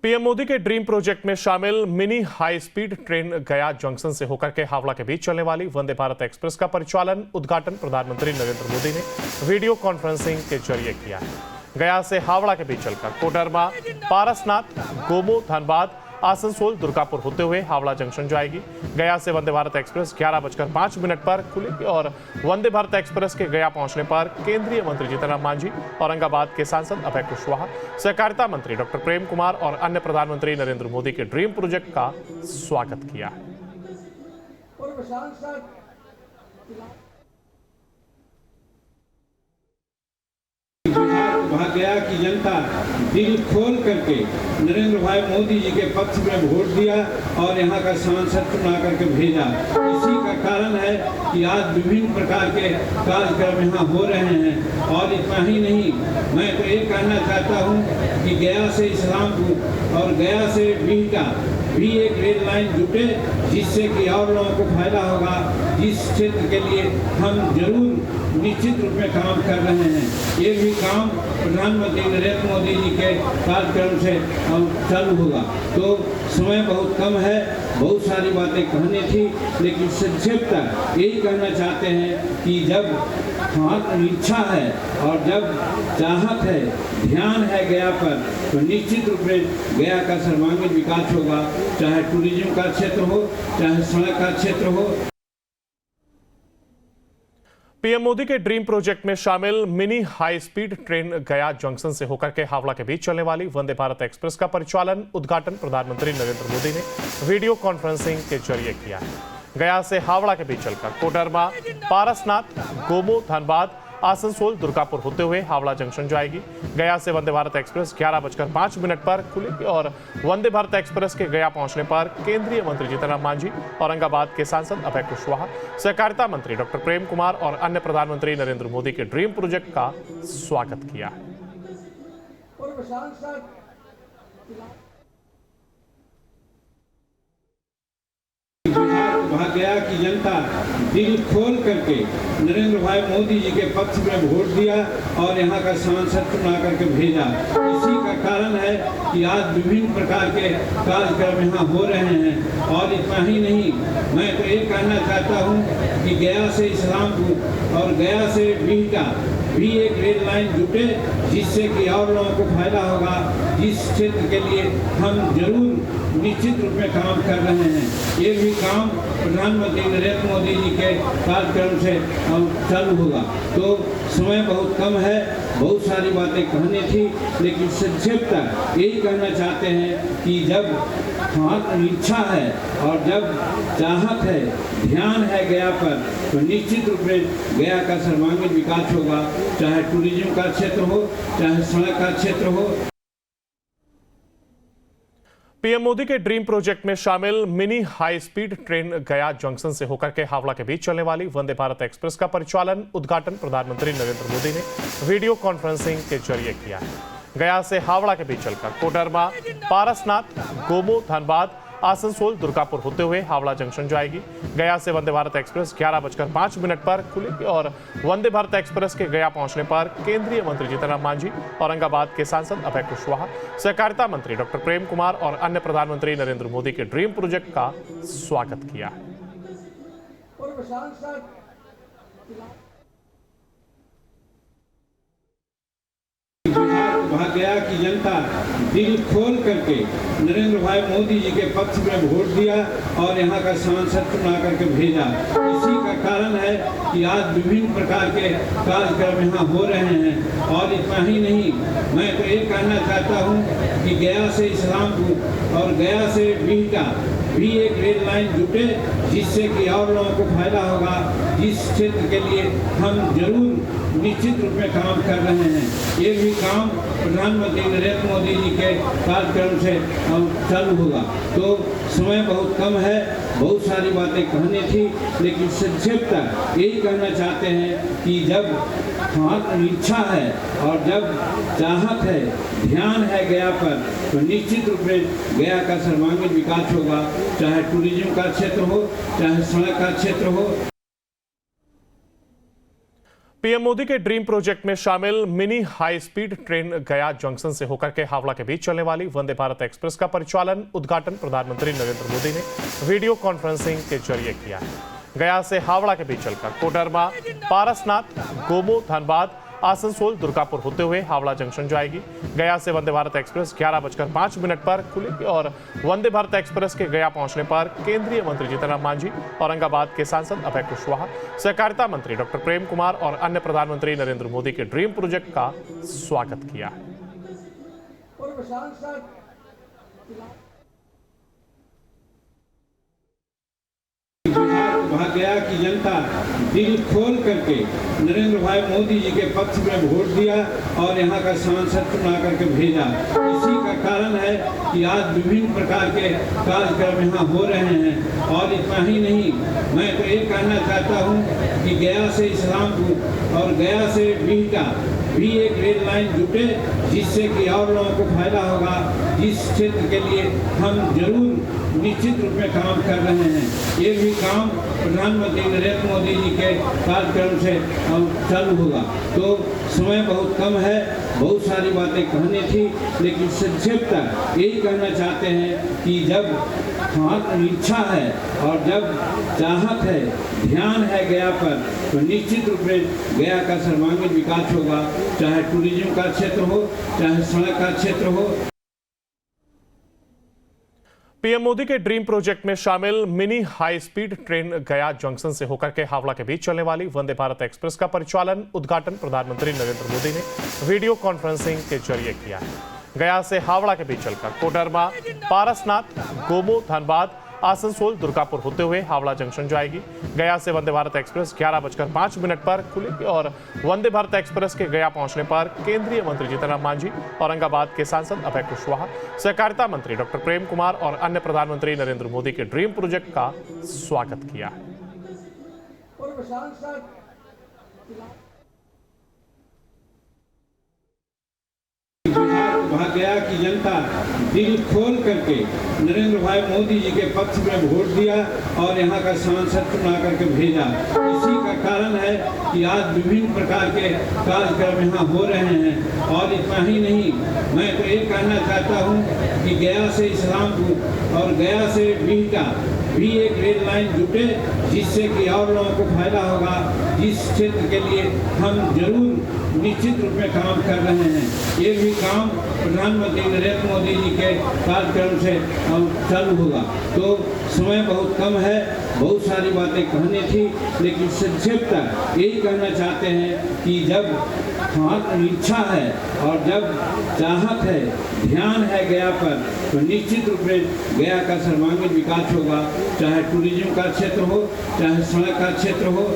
PM Modi के dream project में शामिल मिनी हाई स्पीड ट्रेन गया जंक्शन से होकर के हावड़ा के बीच चलने वाली वंदे भारत एक्सप्रेस का परिचालन उद्घाटन प्रधानमंत्री नरेंद्र मोदी ने वीडियो कॉन्फ्रेंसिंग के जरिए किया है। गया से हावड़ा के बीच चलकर कोडरमा, पारसनाथ, गोमो, धनबाद, आसनसोल, दुर्गापुर होते हुए हावड़ा जंक्शन जाएगी। गया से वंदे भारत एक्सप्रेस 11:05 पर खुलेगी और वंदे भारत एक्सप्रेस के गया पहुंचने पर केंद्रीय मंत्री जीतन राम मांझी, औरंगाबाद के सांसद अभय कुशवाहा, सहकारिता मंत्री डॉक्टर प्रेम कुमार और अन्य प्रधानमंत्री नरेंद्र मोदी के ड्रीम प्रोजेक्ट का स्वागत किया है। गया की जनता दिल खोल करके नरेंद्र भाई मोदी जी के पक्ष में वोट दिया और यहाँ का सांसद चुना करके भेजा। इसी का कारण है कि आज विभिन्न प्रकार के कार्यक्रम यहाँ हो रहे हैं। और इतना ही नहीं, मैं तो ये कहना चाहता हूँ कि गया से इस्लामपुर और गया से बिहटा भी एक रेल लाइन जुटे, जिससे कि और लोगों को फायदा होगा। जिस क्षेत्र के लिए हम जरूर निश्चित रूप में काम कर रहे हैं, ये भी काम प्रधानमंत्री नरेंद्र मोदी जी के कार्यक्रम से चालू होगा। तो समय बहुत कम है, बहुत सारी बातें कहनी थी, लेकिन संक्षिप्त यही कहना चाहते हैं कि जब इच्छा है और जब चाहत है, ध्यान है गया पर, तो निश्चित रूप में गया का सर्वांगीण विकास होगा। चाहे टूरिज्म का क्षेत्र हो, चाहे सड़क का क्षेत्र हो। पीएम मोदी के ड्रीम प्रोजेक्ट में शामिल मिनी हाई स्पीड ट्रेन गया जंक्शन से होकर के हावड़ा के बीच चलने वाली वंदे भारत एक्सप्रेस का परिचालन उद्घाटन प्रधानमंत्री नरेंद्र मोदी ने वीडियो कॉन्फ्रेंसिंग के जरिए किया है। गया से हावड़ा के बीच चलकर कोडरमा, पारसनाथ, गोमो, धनबाद, आसनसोल, दुर्गापुर होते हुए हावड़ा जंक्शन जाएगी। गया से वंदे भारत एक्सप्रेस 11:05 पर खुलेगी और वंदे भारत एक्सप्रेस के गया पहुंचने पर केंद्रीय मंत्री जीतन राम मांझी, औरंगाबाद के सांसद अभय कुशवाहा, सहकारिता मंत्री डॉक्टर प्रेम कुमार और अन्य प्रधानमंत्री नरेंद्र मोदी के ड्रीम प्रोजेक्ट का स्वागत किया है। गया की जनता दिल खोल करके नरेंद्र भाई मोदी जी के पक्ष में वोट दिया और यहाँ का सांसद चुना करके भेजा। इसी का कारण है कि आज विभिन्न प्रकार के कार्यक्रम यहाँ हो रहे हैं। और इतना ही नहीं, मैं तो ये कहना चाहता हूँ कि गया से इस्लामपुर और गया से बिहटा भी एक रेल लाइन जुटे, जिससे कि और लोगों को फायदा होगा। जिस क्षेत्र के लिए हम जरूर निश्चित रूप में काम कर रहे हैं, ये भी काम प्रधानमंत्री नरेंद्र मोदी जी के कार्यक्रम से चालू होगा। तो समय बहुत कम है, बहुत सारी बातें कहनी थी, लेकिन संक्षिप्त यही कहना चाहते हैं कि जब इच्छा है और जब चाहत है, ध्यान है गया पर, तो निश्चित रूप में गया का सर्वांगीण विकास होगा। चाहे टूरिज्म का क्षेत्र हो, चाहे सड़क का क्षेत्र हो। पीएम मोदी के ड्रीम प्रोजेक्ट में शामिल मिनी हाई स्पीड ट्रेन गया जंक्शन से होकर के हावड़ा के बीच चलने वाली वंदे भारत एक्सप्रेस का परिचालन उद्घाटन प्रधानमंत्री नरेंद्र मोदी ने वीडियो कॉन्फ्रेंसिंग के जरिए किया है। गया से हावड़ा के बीच चलकर कोडरमा, पारसनाथ, गोमो, धनबाद, आसनसोल, दुर्गापुर होते हुए हावड़ा जंक्शन जाएगी। गया से वंदे भारत एक्सप्रेस 11:05 पर खुलेगी और वंदे भारत एक्सप्रेस के गया पहुंचने पर केंद्रीय मंत्री जीतन राम मांझी, औरंगाबाद के सांसद अभय कुशवाहा, सहकारिता मंत्री डॉक्टर प्रेम कुमार और अन्य प्रधानमंत्री नरेंद्र मोदी के ड्रीम प्रोजेक्ट का स्वागत किया है। गया की जनता दिल खोल करके नरेंद्र भाई मोदी जी के पक्ष में वोट दिया और यहाँ का सांसद चुना करके भेजा। इसी का कारण है कि आज विभिन्न प्रकार के कार्यक्रम यहाँ हो रहे हैं। और इतना ही नहीं, मैं तो ये कहना चाहता हूँ कि गया से इस्लामपुर और गया से बिहटा भी एक रेल लाइन जुटे, जिससे कि और लोगों को फायदा होगा। जिस क्षेत्र के लिए हम जरूर निश्चित रूप में काम कर रहे हैं, ये भी काम प्रधानमंत्री नरेंद्र मोदी जी के कार्यक्रम से चालू होगा। तो समय बहुत कम है, बहुत सारी बातें कहनी थी, लेकिन संक्षिप्त यही कहना चाहते हैं कि जब इच्छा है और जब चाहत है, ध्यान है गया पर, तो निश्चित रूप में गया का सर्वांगीण विकास होगा। चाहे टूरिज्म का क्षेत्र हो, चाहे सड़क का क्षेत्र हो। पीएम मोदी के ड्रीम प्रोजेक्ट में शामिल मिनी हाई स्पीड ट्रेन गया जंक्शन से होकर के हावड़ा के बीच चलने वाली वंदे भारत एक्सप्रेस का परिचालन उद्घाटन प्रधानमंत्री नरेंद्र मोदी ने वीडियो कॉन्फ्रेंसिंग के जरिए किया है। गया से हावड़ा के बीच चलकर कोडरमा, पारसनाथ, गोमो, धनबाद, आसनसोल, दुर्गापुर होते हुए हावड़ा जंक्शन जाएगी। गया से वंदे भारत एक्सप्रेस 11:05 पर खुलेगी और वंदे भारत एक्सप्रेस के गया पहुंचने पर केंद्रीय मंत्री जीतन राम मांझी, औरंगाबाद के सांसद अभय कुशवाहा, सहकारिता मंत्री डॉक्टर प्रेम कुमार और अन्य प्रधानमंत्री नरेंद्र मोदी के ड्रीम प्रोजेक्ट का स्वागत किया है। गया की जनता दिल खोल करके नरेंद्र भाई मोदी जी के पक्ष में वोट दिया और यहाँ का सांसद चुना करके भेजा। इसी का कारण है कि आज विभिन्न प्रकार के कार्यक्रम यहाँ हो रहे हैं। और इतना ही नहीं, मैं तो ये कहना चाहता हूँ कि गया से इस्लामपुर और गया से बिहटा भी एक रेल लाइन जुटे, जिससे कि और लोगों को फायदा होगा। जिस क्षेत्र के लिए हम जरूर निश्चित रूप में काम कर रहे हैं, ये भी काम प्रधानमंत्री नरेंद्र मोदी जी के कार्यक्रम से चालू होगा। तो समय बहुत कम है, बहुत सारी बातें कहनी थी, लेकिन संक्षिप्त यही कहना चाहते हैं कि जब इच्छा है और जब चाहत है, ध्यान है गया पर, तो निश्चित रूप में गया का सर्वांगीण विकास होगा। चाहे टूरिज्म का क्षेत्र हो, चाहे सड़क का क्षेत्र हो। पीएम मोदी के ड्रीम प्रोजेक्ट में शामिल मिनी हाई स्पीड ट्रेन गया जंक्शन से होकर के हावड़ा के बीच चलने वाली वंदे भारत एक्सप्रेस का परिचालन उद्घाटन प्रधानमंत्री नरेंद्र मोदी ने वीडियो कॉन्फ्रेंसिंग के जरिए किया है। गया से हावड़ा के बीच चलकर कोडरमा, पारसनाथ, गोमो, धनबाद, आसनसोल, दुर्गापुर होते हुए हावड़ा जंक्शन जाएगी। गया से वंदे भारत एक्सप्रेस 11:05 पर खुलेगी और वंदे भारत एक्सप्रेस के गया पहुंचने पर केंद्रीय मंत्री जीतन राम मांझी, औरंगाबाद के सांसद अभय कुशवाहा, सहकारिता मंत्री डॉक्टर प्रेम कुमार और अन्य प्रधानमंत्री नरेंद्र मोदी के ड्रीम प्रोजेक्ट का स्वागत किया है। गया की जनता दिल खोल करके नरेंद्र भाई मोदी जी के पक्ष में वोट दिया और यहाँ का सांसद चुना करके भेजा। इसी का कारण है कि आज विभिन्न प्रकार के कार्यक्रम यहाँ हो रहे हैं। और इतना ही नहीं, मैं तो ये कहना चाहता हूँ कि गया से इस्लामपुर और गया से बिहटा भी एक रेल लाइन जुटे, जिससे कि और लोगों को फायदा होगा। जिस क्षेत्र के लिए हम जरूर निश्चित रूप में काम कर रहे हैं, ये भी काम प्रधानमंत्री नरेंद्र मोदी जी के कार्यक्रम से चालू होगा। तो समय बहुत कम है, बहुत सारी बातें कहनी थी, लेकिन संक्षिप्त यही कहना चाहते हैं कि जब इच्छा है और जब चाहत है, ध्यान है गया पर, तो निश्चित रूप में गया का सर्वांगीण विकास होगा। चाहे टूरिज्म का क्षेत्र हो, चाहे सड़क का क्षेत्र हो।